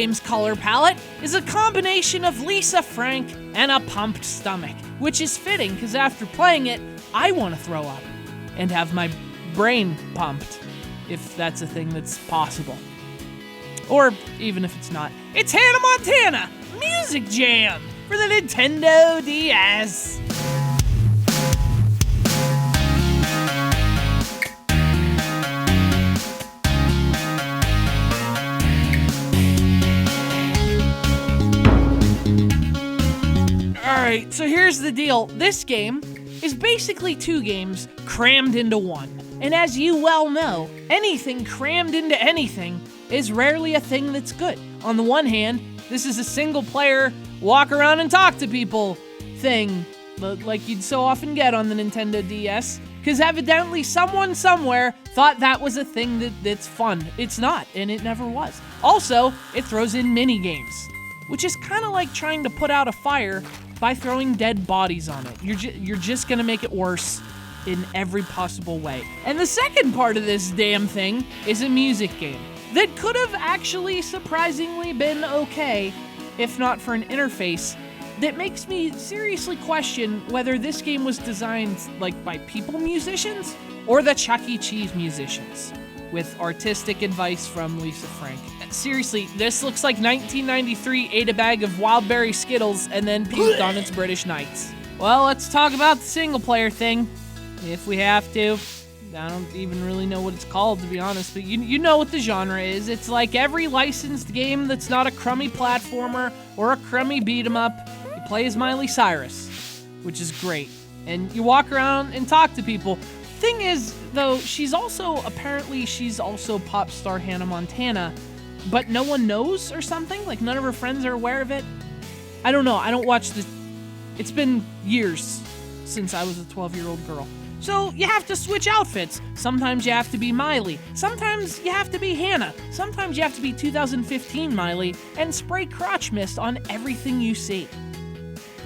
Minigames color palette is a combination of Lisa Frank and a pumped stomach, which is fitting because after playing it, I want to throw up and have my brain pumped, if that's a thing that's possible. Or even if it's not. It's Hannah Montana Music Jam for the Nintendo DS. Alright, so here's the deal. This game is basically two games crammed into one. And as you well know, anything crammed into anything is rarely a thing that's good. On the one hand, this is a single player, walk around and talk to people thing, like you'd so often get on the Nintendo DS, because evidently someone somewhere thought that was a thing that's fun. It's not, and it never was. Also, it throws in mini-games, which is kind of like trying to put out a fire by throwing dead bodies on it. You're just gonna make it worse in every possible way. And the second part of this damn thing is a music game that could have actually surprisingly been okay if not for an interface that makes me seriously question whether this game was designed like by people musicians or the Chuck E. Cheese musicians, with artistic advice from Lisa Frank. Seriously, this looks like 1993 ate a bag of Wildberry Skittles and then puked on its British Knights. Well, let's talk about the single player thing, if we have to. I don't even really know what it's called, to be honest, but you know what the genre is. It's like every licensed game that's not a crummy platformer or a crummy beat-em-up. You play as Miley Cyrus, which is great. And you walk around and talk to people. Thing is, though, she's also pop star Hannah Montana, but no one knows or something? Like none of her friends are aware of it? I don't know. I don't watch the... It's been years since I was a 12-year-old girl. So you have to switch outfits. Sometimes you have to be Miley. Sometimes you have to be Hannah. Sometimes you have to be 2015 Miley and spray crotch mist on everything you see.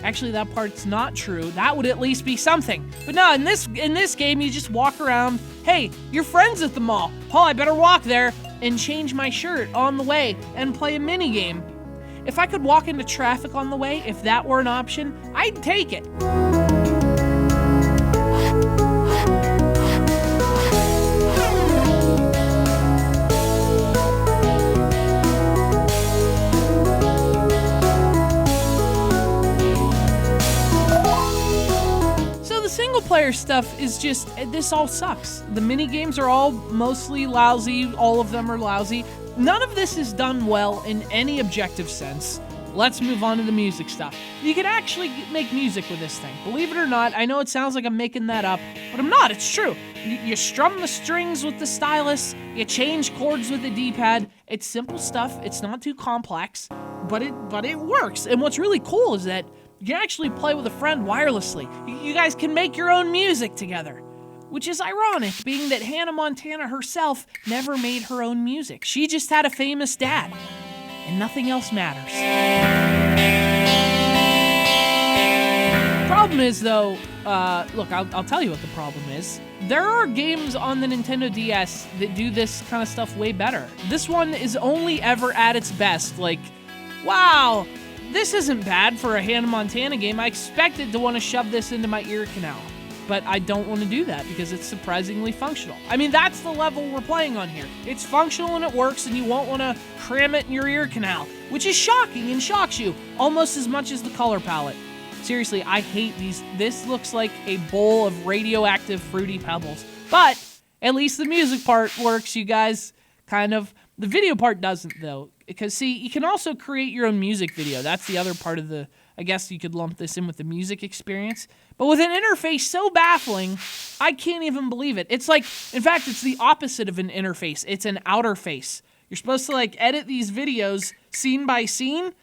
Actually, that part's not true. That would at least be something. But no, in this game, you just walk around. Hey, your friend's at the mall. Oh, I better walk there and change my shirt on the way and play a minigame. If I could walk into traffic on the way, if that were an option, I'd take it. Single-player stuff is just, this all sucks. The mini-games are all mostly lousy, all of them are lousy. None of this is done well in any objective sense. Let's move on to the music stuff. You can actually make music with this thing. Believe it or not, I know it sounds like I'm making that up, but I'm not, it's true. You strum the strings with the stylus, you change chords with the D-pad. It's simple stuff, it's not too complex, but it works. And what's really cool is that you can actually play with a friend wirelessly. You guys can make your own music together. Which is ironic, being that Hannah Montana herself never made her own music. She just had a famous dad, and nothing else matters. Problem is, though, look, I'll tell you what the problem is. There are games on the Nintendo DS that do this kind of stuff way better. This one is only ever at its best. Like, wow, this isn't bad for a Hannah Montana game. I expected to want to shove this into my ear canal, but I don't want to do that because it's surprisingly functional. I mean, that's the level we're playing on here. It's functional and it works, and you won't want to cram it in your ear canal, which is shocking and shocks you almost as much as the color palette. Seriously, I hate these. This looks like a bowl of radioactive Fruity Pebbles, but at least the music part works, you guys. Kind of. The video part doesn't, though, because, see, you can also create your own music video. That's the other part of the, I guess you could lump this in with the music experience. But with an interface so baffling, I can't even believe it. It's like, in fact, it's the opposite of an interface. It's an outer face. You're supposed to, like, edit these videos scene by scene,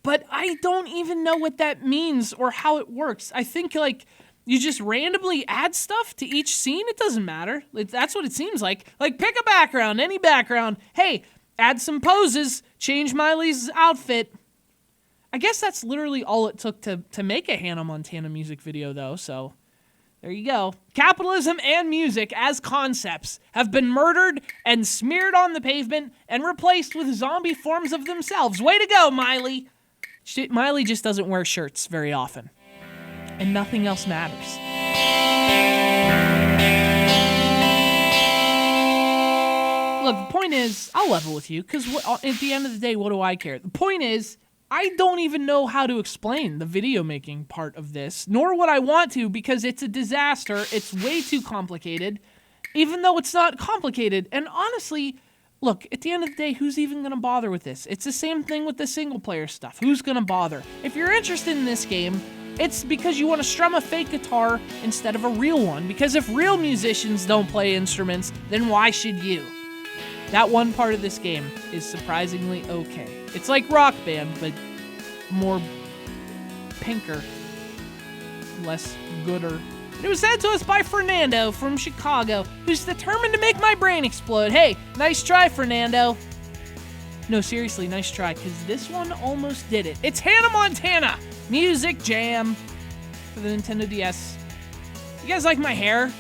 but I don't even know what that means or how it works. I think, like, you just randomly add stuff to each scene. It doesn't matter. That's what it seems like. Like, pick a background, any background. Hey, add some poses, change Miley's outfit. I guess that's literally all it took to make a Hannah Montana music video, though, so There you go. Capitalism and music as concepts have been murdered and smeared on the pavement and replaced with zombie forms of themselves. Way to go, Miley. Miley just doesn't wear shirts very often. And nothing else matters. Look, the point is, I'll level with you, because at the end of the day, what do I care? The point is, I don't even know how to explain the video making part of this, nor would I want to, because it's a disaster. It's way too complicated, even though it's not complicated. And honestly, look, at the end of the day, who's even going to bother with this? It's the same thing with the single-player stuff. Who's going to bother? If you're interested in this game, it's because you want to strum a fake guitar instead of a real one, because if real musicians don't play instruments, then why should you? That one part of this game is surprisingly okay. It's like Rock Band, but more pinker, less gooder. It was sent to us by Fernando from Chicago, who's determined to make my brain explode. Hey, nice try, Fernando. No, seriously, nice try, because this one almost did it. It's Hannah Montana Music Jam for the Nintendo DS. You guys like my hair?